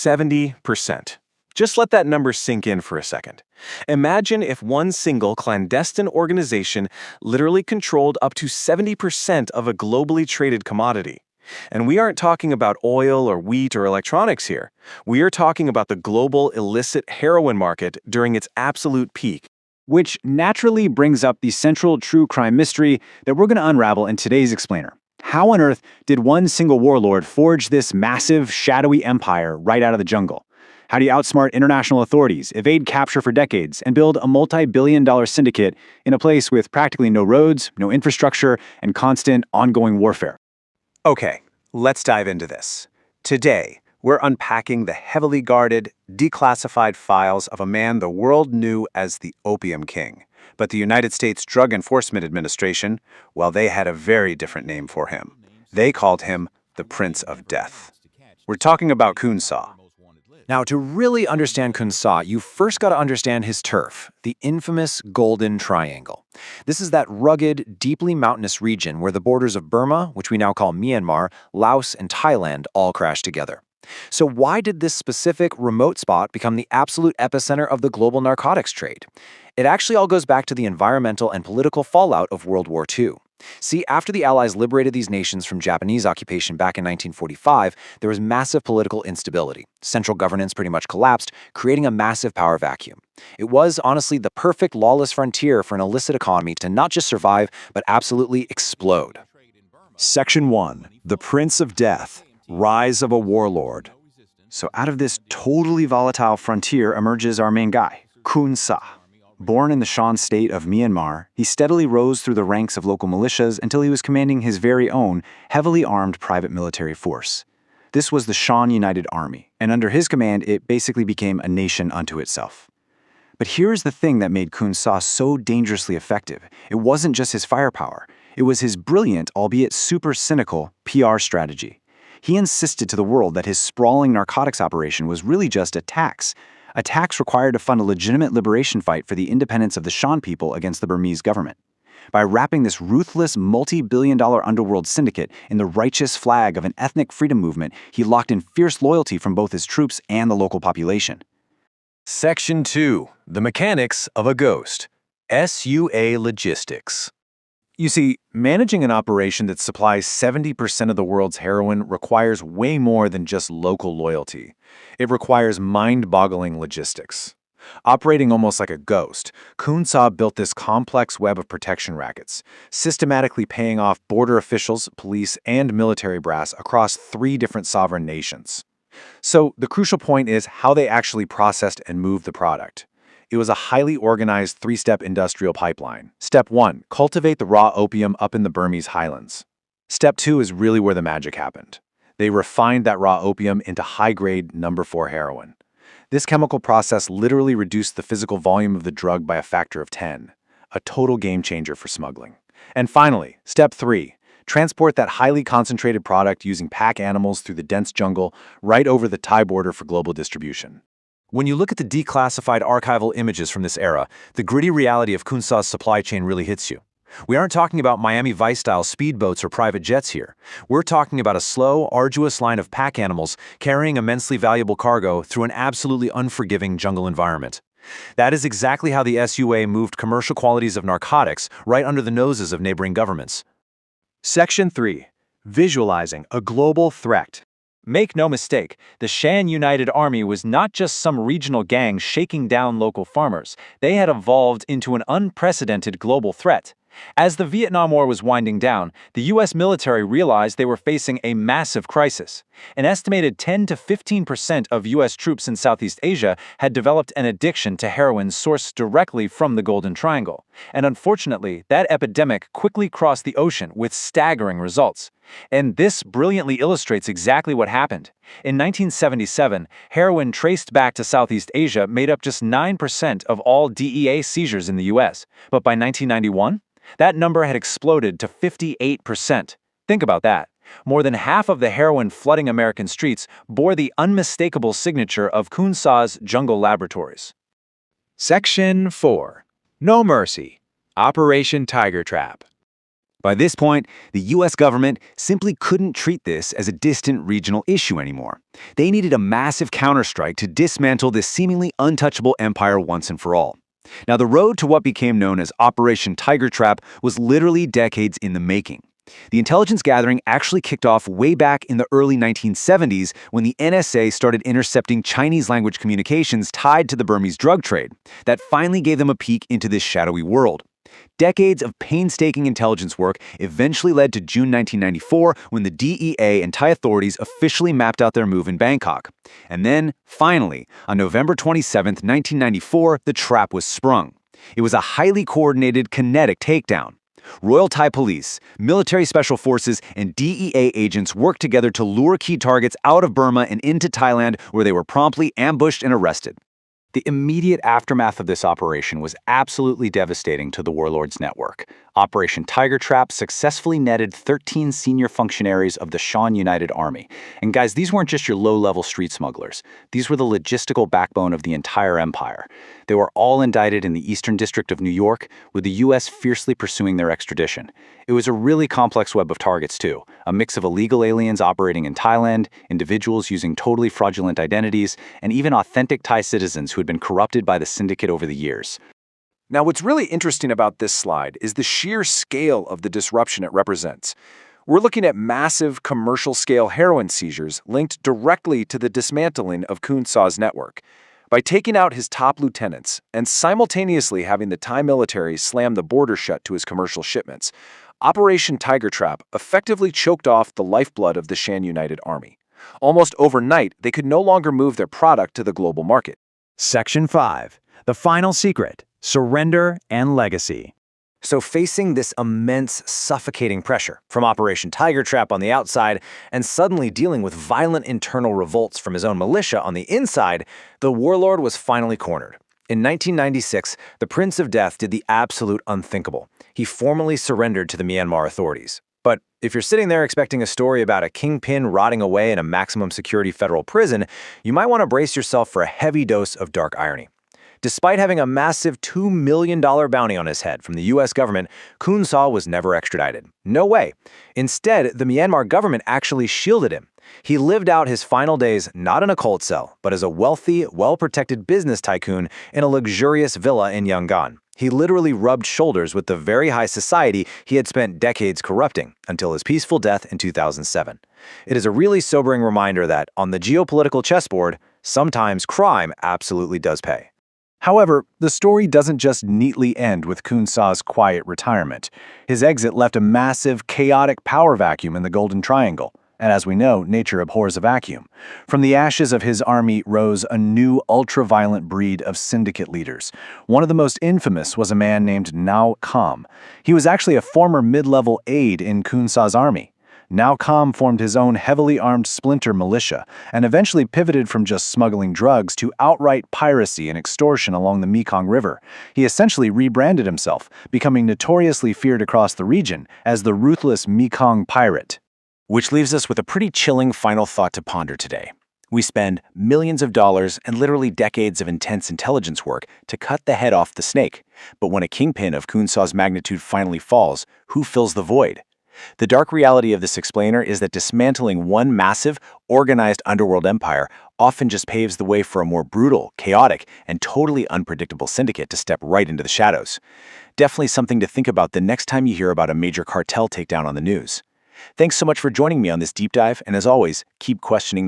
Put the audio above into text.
70%. Just let that number sink in for a second. Imagine if one single clandestine organization literally controlled up to 70% of a globally traded commodity. And we aren't talking about oil or wheat or electronics here. We are talking about the global illicit heroin market during its absolute peak. Which naturally brings up the central true crime mystery that we're going to unravel in today's explainer. How on earth did one single warlord forge this massive, shadowy empire right out of the jungle? How do you outsmart international authorities, evade capture for decades, and build a multi-billion-dollar syndicate in a place with practically no roads, no infrastructure, and constant, ongoing warfare? Okay, let's dive into this. Today, we're unpacking the heavily guarded, declassified files of a man the world knew as the Opium King. But the United States Drug Enforcement Administration, well, they had a very different name for him. They called him the Prince of Death. We're talking about Khun Sa. Now, to really understand Khun Sa, you first got to understand his turf, the infamous Golden Triangle. This is that rugged, deeply mountainous region where the borders of Burma, which we now call Myanmar, Laos, and Thailand all crash together. So why did this specific remote spot become the absolute epicenter of the global narcotics trade? It actually all goes back to the environmental and political fallout of World War II. See, after the Allies liberated these nations from Japanese occupation back in 1945, there was massive political instability. Central governance pretty much collapsed, creating a massive power vacuum. It was, honestly, the perfect lawless frontier for an illicit economy to not just survive, but absolutely explode. Section 1. The Prince of Death. Rise of a Warlord. So out of this totally volatile frontier emerges our main guy, Khun Sa. Born in the Shan state of Myanmar, he steadily rose through the ranks of local militias until he was commanding his very own, heavily armed private military force. This was the Shan United Army, and under his command it basically became a nation unto itself. But here's the thing that made Khun Sa so dangerously effective. It wasn't just his firepower. It was his brilliant, albeit super cynical, PR strategy. He insisted to the world that his sprawling narcotics operation was really just a tax required to fund a legitimate liberation fight for the independence of the Shan people against the Burmese government. By wrapping this ruthless, multi-billion-dollar underworld syndicate in the righteous flag of an ethnic freedom movement, he locked in fierce loyalty from both his troops and the local population. Section 2. The Mechanics of a Ghost. SUA Logistics. You see, managing an operation that supplies 70% of the world's heroin requires way more than just local loyalty. It requires mind-boggling logistics. Operating almost like a ghost, Khun Sa built this complex web of protection rackets, systematically paying off border officials, police, and military brass across 3 different sovereign nations. So the crucial point is how they actually processed and moved the product. It was a highly organized 3-step industrial pipeline. Step 1, cultivate the raw opium up in the Burmese highlands. Step 2 is really where the magic happened. They refined that raw opium into high-grade number 4 heroin. This chemical process literally reduced the physical volume of the drug by a factor of 10, a total game changer for smuggling. And finally, step 3, transport that highly concentrated product using pack animals through the dense jungle right over the Thai border for global distribution. When you look at the declassified archival images from this era, the gritty reality of Khun Sa's supply chain really hits you. We aren't talking about Miami Vice-style speedboats or private jets here. We're talking about a slow, arduous line of pack animals carrying immensely valuable cargo through an absolutely unforgiving jungle environment. That is exactly how the SUA moved commercial quantities of narcotics right under the noses of neighboring governments. Section 3. Visualizing a global threat. Make no mistake, the Shan United Army was not just some regional gang shaking down local farmers. They had evolved into an unprecedented global threat. As the Vietnam War was winding down, the U.S. military realized they were facing a massive crisis. An estimated 10 to 15% of U.S. troops in Southeast Asia had developed an addiction to heroin sourced directly from the Golden Triangle. And unfortunately, that epidemic quickly crossed the ocean with staggering results. And this brilliantly illustrates exactly what happened. In 1977, heroin traced back to Southeast Asia made up just 9% of all DEA seizures in the U.S. But by 1991, that number had exploded to 58%. Think about that. More than half of the heroin flooding American streets bore the unmistakable signature of Khun Sa's jungle laboratories. Section 4. No Mercy. Operation Tiger Trap. By this point, the US government simply couldn't treat this as a distant regional issue anymore. They needed a massive counterstrike to dismantle this seemingly untouchable empire once and for all. Now, the road to what became known as Operation Tiger Trap was literally decades in the making. The intelligence gathering actually kicked off way back in the early 1970s when the NSA started intercepting Chinese language communications tied to the Burmese drug trade. That finally gave them a peek into this shadowy world. Decades of painstaking intelligence work eventually led to June 1994 when the DEA and Thai authorities officially mapped out their move in Bangkok. And then, finally, on November 27, 1994, the trap was sprung. It was a highly coordinated, kinetic takedown. Royal Thai Police, military special forces, and DEA agents worked together to lure key targets out of Burma and into Thailand, where they were promptly ambushed and arrested. The immediate aftermath of this operation was absolutely devastating to the warlord's network. Operation Tiger Trap successfully netted 13 senior functionaries of the Shan United Army. And guys, these weren't just your low-level street smugglers. These were the logistical backbone of the entire empire. They were all indicted in the Eastern District of New York, with the U.S. fiercely pursuing their extradition. It was a really complex web of targets, too. A mix of illegal aliens operating in Thailand, individuals using totally fraudulent identities, and even authentic Thai citizens who had been corrupted by the syndicate over the years. Now, what's really interesting about this slide is the sheer scale of the disruption it represents. We're looking at massive commercial-scale heroin seizures linked directly to the dismantling of Khun Sa's network. By taking out his top lieutenants and simultaneously having the Thai military slam the border shut to his commercial shipments, Operation Tiger Trap effectively choked off the lifeblood of the Shan United Army. Almost overnight, they could no longer move their product to the global market. Section 5. The final secret: surrender and legacy. So facing this immense, suffocating pressure from Operation Tiger Trap on the outside and suddenly dealing with violent internal revolts from his own militia on the inside, the warlord was finally cornered. In 1996, the Prince of Death did the absolute unthinkable. He formally surrendered to the Myanmar authorities. But if you're sitting there expecting a story about a kingpin rotting away in a maximum security federal prison, you might want to brace yourself for a heavy dose of dark irony. Despite having a massive $2 million bounty on his head from the U.S. government, Khun Sa was never extradited. No way. Instead, the Myanmar government actually shielded him. He lived out his final days not in a cult cell, but as a wealthy, well-protected business tycoon in a luxurious villa in Yangon. He literally rubbed shoulders with the very high society he had spent decades corrupting, until his peaceful death in 2007. It is a really sobering reminder that, on the geopolitical chessboard, sometimes crime absolutely does pay. However, the story doesn't just neatly end with Khun Sa's quiet retirement. His exit left a massive, chaotic power vacuum in the Golden Triangle. And as we know, nature abhors a vacuum. From the ashes of his army rose a new ultra-violent breed of syndicate leaders. One of the most infamous was a man named Narcopedia. He was actually a former mid-level aide in Khun Sa's army. Narcopedia formed his own heavily armed splinter militia and eventually pivoted from just smuggling drugs to outright piracy and extortion along the Mekong River. He essentially rebranded himself, becoming notoriously feared across the region as the ruthless Mekong pirate. Which leaves us with a pretty chilling final thought to ponder today. We spend millions of dollars and literally decades of intense intelligence work to cut the head off the snake. But when a kingpin of Khun Sa's magnitude finally falls, who fills the void? The dark reality of this explainer is that dismantling one massive, organized underworld empire often just paves the way for a more brutal, chaotic, and totally unpredictable syndicate to step right into the shadows. Definitely something to think about the next time you hear about a major cartel takedown on the news. Thanks so much for joining me on this deep dive, and as always, keep questioning